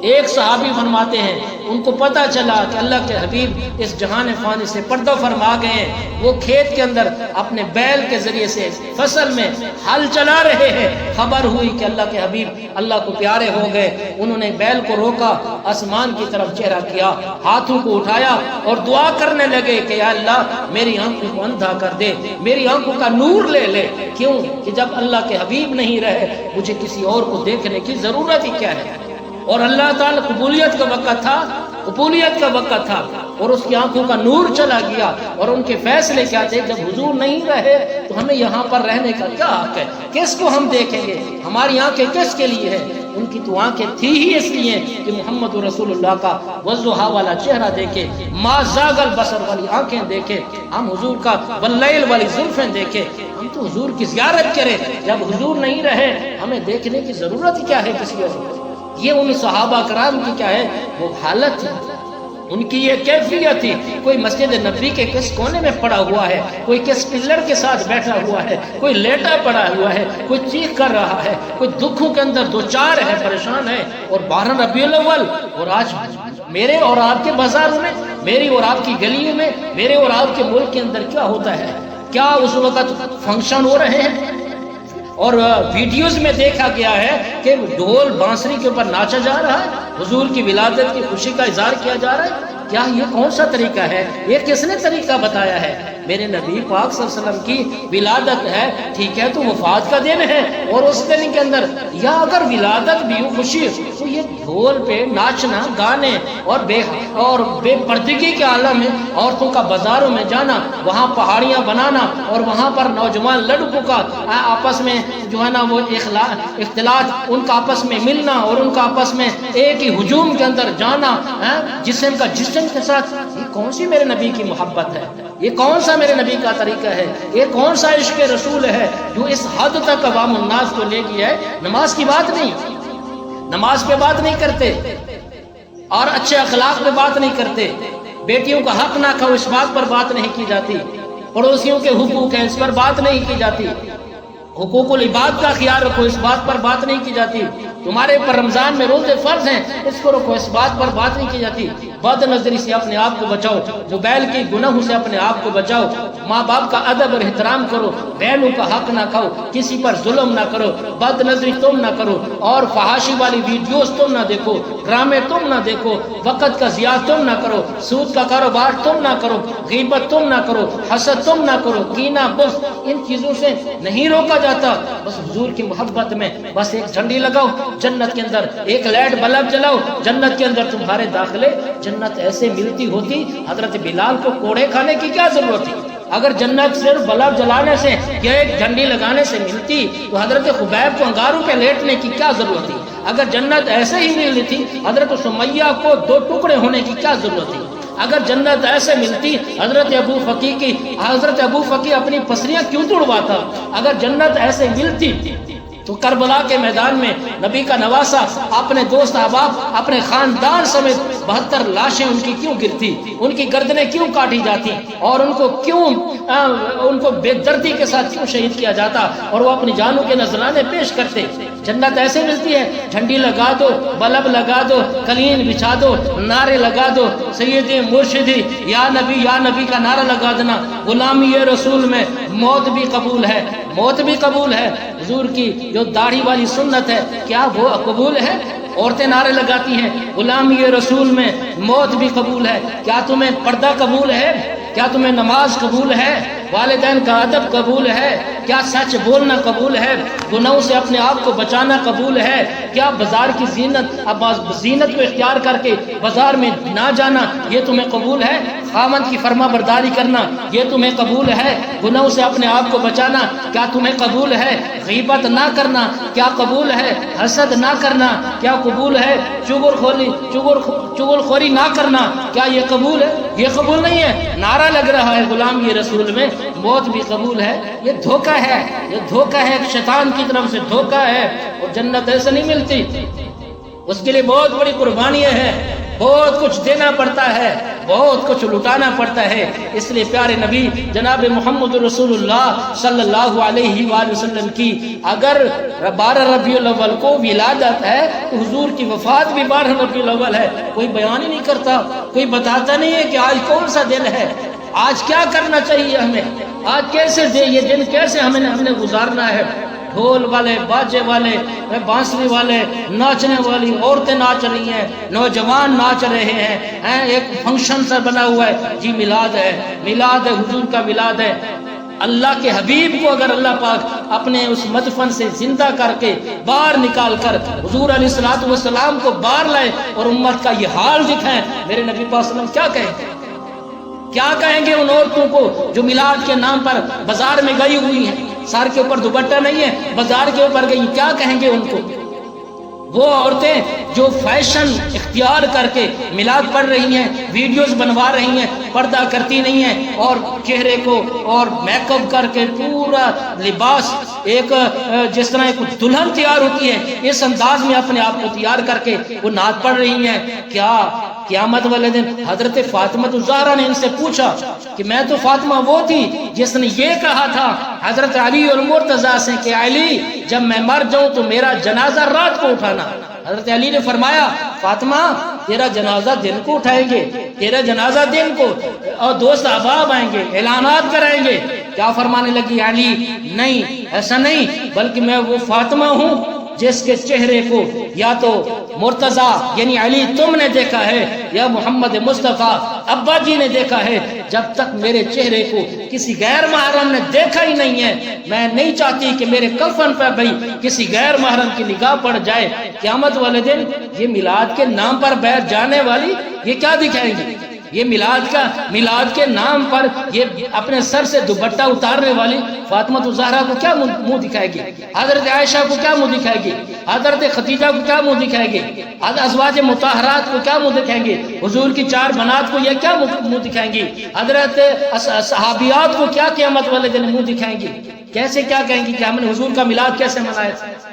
ایک صحابی فرماتے ہیں ان کو پتہ چلا کہ اللہ کے حبیب اس جہان فانی سے پردہ فرما گئے ہیں، وہ کھیت کے اندر اپنے بیل کے ذریعے سے فصل میں ہل چلا رہے ہیں، خبر ہوئی کہ اللہ کے حبیب اللہ کو پیارے ہو گئے، انہوں نے بیل کو روکا، آسمان کی طرف چہرہ کیا، ہاتھوں کو اٹھایا اور دعا کرنے لگے کہ یا اللہ میری آنکھوں کو اندھا کر دے، میری آنکھوں کا نور لے لے۔ کیوں کہ جب اللہ کے حبیب نہیں رہے مجھے کسی اور کو دیکھنے کی ضرورت ہی کیا ہے۔ اور اللہ تعالیٰ قبولیت کا وقت تھا، قبولیت کا وقت تھا، اور اس کی آنکھوں کا نور چلا گیا، اور ان کے فیصلے کیا تھے؟ جب حضور نہیں رہے تو ہمیں یہاں پر رہنے کا کیا حق ہے؟ کس کو ہم دیکھیں گے؟ ہماری آنکھیں کس کے لیے ہیں؟ ان کی تو آنکھیں تھی ہی اس لیے کہ محمد رسول اللہ کا والضحیٰ والا چہرہ دیکھے، ما زاغ البصر والی آنکھیں دیکھے، ہم حضور کا واللیل والی زلفیں دیکھے، ہم تو حضور کی زیارت کریں۔ جب حضور نہیں رہے ہمیں دیکھنے کی ضرورت کیا ہے کسی اور؟ یہ ان صحابہ کرام کی کیا ہے وہ حالت تھی، ان کی یہ کیفیت تھی۔ کوئی مسجد نبی کے کس کونے میں پڑا ہوا ہے، کوئی کس پلر کے ساتھ بیٹھا ہوا ہے، کوئی لیٹا پڑا ہوا ہے، کوئی چیخ کر رہا ہے، کوئی دکھوں کے اندر دو چار ہے، پریشان ہے، اور 12 ربیع الاول، اور آج میرے اور آپ کے بازاروں میں، میری اور آپ کی گلیوں میں، میرے اور آپ کے ملک کے اندر کیا ہوتا ہے؟ کیا اس وقت فنکشن ہو رہے ہیں؟ اور ویڈیوز میں دیکھا گیا ہے کہ ڈھول بانسری کے اوپر ناچا جا رہا ہے، حضور کی ولادت کی خوشی کا اظہار کیا جا رہا ہے۔ کیا یہ کون سا طریقہ ہے؟ یہ کس نے طریقہ بتایا ہے؟ میرے نبی پاک صلی اللہ علیہ وسلم کی ولادت ہے، ٹھیک ہے، تو وفات کا دن ہے، اور اس دن کے اندر یا اگر ولادت بھی ہو، خوشی تو یہ ڈھول پہ ناچنا، گانے اور بے پردگی کے عالم میں عورتوں کا بازاروں میں جانا، وہاں پہاڑیاں بنانا، اور وہاں پر نوجوان لڑکوں کا آپس میں جو ہے نا وہ اختلاط، ان کا آپس میں ملنا اور ان کا آپس میں ایک ہی ہجوم کے اندر جانا، جسم کا جسم کے ساتھ، یہ کون سی میرے نبی کی محبت ہے؟ یہ کون سا میرے نبی کا طریقہ ہے؟ یہ کون سا عشق رسول ہے جو اس حد تک عوام الناس کو لے گیا ہے؟ نماز کی بات نہیں، نماز پہ بات نہیں کرتے، اور اچھے اخلاق پہ بات نہیں کرتے، بیٹیوں کا حق نہ کھاؤ اس بات پر بات نہیں کی جاتی، پڑوسیوں کے حقوق ہیں اس پر بات نہیں کی جاتی، حقوق العباد کا خیال رکھو اس بات پر بات نہیں کی جاتی، تمہارے پر رمضان میں روزے فرض ہیں اس کو رکھو اس بات پر بات نہیں کی جاتی، بد نظری سے اپنے آپ کو بچاؤ، موبائل کے گناہوں سے اپنے آپ کو بچاؤ، ماں باپ کا ادب اور احترام کرو، بہنوں کا حق نہ کھاؤ، کسی پر ظلم نہ کرو، بد نظری تم نہ کرو، اور فحاشی والی ویڈیوز تم نہ دیکھو، ڈرامے تم نہ دیکھو، وقت کا ضیاع تم نہ کرو، سود کا کاروبار تم نہ کرو، غیبت تم نہ کرو، حسد تم نہ کرو، کینہ بغض، ان چیزوں سے نہیں روکا جاتا۔ بس حضور کی محبت میں بس ایک جھنڈی لگاؤ، جنت کے اندر ایک لائٹ بلب جلاؤ، جنت کے اندر تمہارے داخلے، جنت ایسے ملتی ہوتی، حضرت بلال کو کوڑے کھانے کی کیا ضرورت تھی؟ اگر جنت صرف بلب جلانے سے یا ایک جھنڈی لگانے سے ملتی تو حضرت خبیب کو انگاروں پہ لیٹنے کی کیا ضرورت تھی؟ اگر جنت ایسے ہی ملتی تھی حضرت سمیہ کو 2 ٹکڑے ہونے کی کیا ضرورت تھی؟ اگر جنت ایسے ملتی حضرت ابو فقی اپنی پسلیاں کیوں توڑواتا؟ اگر جنت ایسے ملتی تو کربلا کے میدان میں نبی کا نواسا، اپنے دوست احباب، اپنے خاندان سمیت 72 لاشیں ان کی کیوں گرتی، ان کی گردنیں کیوں کاٹی جاتی، اور ان کو بے دردی کے ساتھ کیوں شہید کیا جاتا، اور وہ اپنی جانوں کے نذرانے پیش کرتے؟ جنت ایسے ملتی ہے، جھنڈی لگا دو، بلب لگا دو، قلین بچھا دو، نعرے لگا دو، سیدی مرشدی یا نبی کا نعرہ لگا دینا، غلامی رسول میں موت بھی قبول ہے، موت بھی قبول ہے۔ حضور کی جو داڑھی والی سنت ہے کیا وہ قبول ہے؟ عورتیں نعرے لگاتی ہیں غلامی رسول میں موت بھی قبول ہے، کیا تمہیں پردہ قبول ہے؟ کیا تمہیں نماز قبول ہے؟ والدین کا ادب قبول ہے؟ کیا سچ بولنا قبول ہے؟ گناہوں سے اپنے آپ کو بچانا قبول ہے؟ کیا بازار کی زینت کو اختیار کر کے بازار میں نہ جانا یہ تمہیں قبول ہے؟ خامند کی فرما برداری کرنا یہ تمہیں قبول ہے؟ گناہوں سے اپنے آپ کو بچانا کیا تمہیں قبول ہے؟ غیبت نہ کرنا کیا قبول ہے؟ حسد نہ کرنا کیا قبول ہے؟ چغل خوری نہ کرنا کیا یہ قبول ہے؟ یہ قبول نہیں ہے۔ نعرہ لگ رہا ہے غلام یہ رسول میں، موت بھی قبول ہے، یہ دھوکہ ہے، یہ دھوکہ ہے، شیطان کی طرف سے دھوکہ ہے، اور جنت ایسے نہیں ملتی، اس کے لیے بہت بڑی قربانیاں ہیں، بہت کچھ دینا پڑتا ہے، بہت کچھ لٹانا پڑتا ہے۔ اس لیے پیارے نبی جناب محمد رسول اللہ صلی اللہ علیہ وآلہ وسلم کی اگر 12 ربیع الاول کو ولادت ہے تو حضور کی وفات بھی 12 ربیع الاول ہے۔ کوئی بیان ہی نہیں کرتا، کوئی بتاتا نہیں ہے کہ آج کون سا دن ہے، آج کیا کرنا چاہیے ہمیں، آج کیسے یہ دن کیسے ہم نے گزارنا ہے۔ ڈھول والے، باجے والے، بانسری والے، ناچنے والی عورتیں ناچ رہی ہیں، نوجوان ناچ رہے ہیں، ایک فنکشن سا بنا ہوا ہے، جی میلاد ہے، میلاد ہے، حضور کا میلاد ہے۔ اللہ کے حبیب کو اگر اللہ پاک اپنے اس مدفن سے زندہ کر کے باہر نکال کر حضور علیہ الصلوۃ والسلام کو باہر لائے اور امت کا یہ حال دکھائیں، میرے نبی پاک صلی اللہ علیہ وسلم کیا کہیں گے؟ کیا کہیں گے ان عورتوں کو جو میلاد کے نام پر بازار میں گئی ہوئی ہیں، سر کے اوپر دوپٹہ نہیں ہے، بازار کے اوپر گئی، کیا کہیں گے ان کو؟ وہ عورتیں جو فیشن اختیار کر کے میلاد پڑھ رہی ہیں، ویڈیوز بنوا رہی ہیں، پردہ کرتی نہیں ہیں اور چہرے کو اور میک اپ کر کے پورا لباس ایک جس طرح ایک دلہن تیار ہوتی ہے اس انداز میں اپنے آپ کو تیار کر کے وہ نعت پڑھ رہی ہیں۔ کیا قیامت والے دن حضرت فاطمہ الزہرا نے ان سے پوچھا کہ میں تو فاطمہ وہ تھی جس نے یہ کہا تھا حضرت علی المرتضیٰ سے کہ علی جب میں مر جاؤں تو میرا جنازہ رات کو اٹھانا۔ حضرت علی نے فرمایا فاطمہ تیرا جنازہ دن کو اٹھائیں گے، تیرا جنازہ دن کو، اور دوست احباب آئیں گے، اعلانات کرائیں گے۔ کیا فرمانے لگی علی نہیں ایسا نہیں، بلکہ میں وہ فاطمہ ہوں جس کے چہرے کو یا تو مرتضیٰ یعنی علی تم نے دیکھا ہے یا محمد مصطفیٰ ابا جی نے دیکھا ہے، جب تک میرے چہرے کو کسی غیر محرم نے دیکھا ہی نہیں ہے میں نہیں چاہتی کہ میرے کفن پہ بھی کسی غیر محرم کی نگاہ پڑ جائے۔ قیامت والے دن یہ میلاد کے نام پر بیٹھ جانے والی یہ کیا دکھائیں گی؟ یہ میلاد کے نام پر یہ اپنے سر سے دوپٹہ اتارنے والی فاطمہ الزہرا کو کیا منہ دکھائے گی؟ حضرت عائشہ کو کیا منہ دکھائے گی؟ حضرت خدیجہ کو کیا منہ دکھائے گی؟ ازواج مطہرات کو کیا منہ دکھائیں گے؟ حضور کی 4 بنات کو یہ کیا منہ دکھائیں گی؟ حضرت صحابیات کو کیا قیامت والے دن منہ دکھائیں گی؟ کیسے کیا کہیں گی کہ ہم نے حضور کا میلاد کیسے منایا تھا؟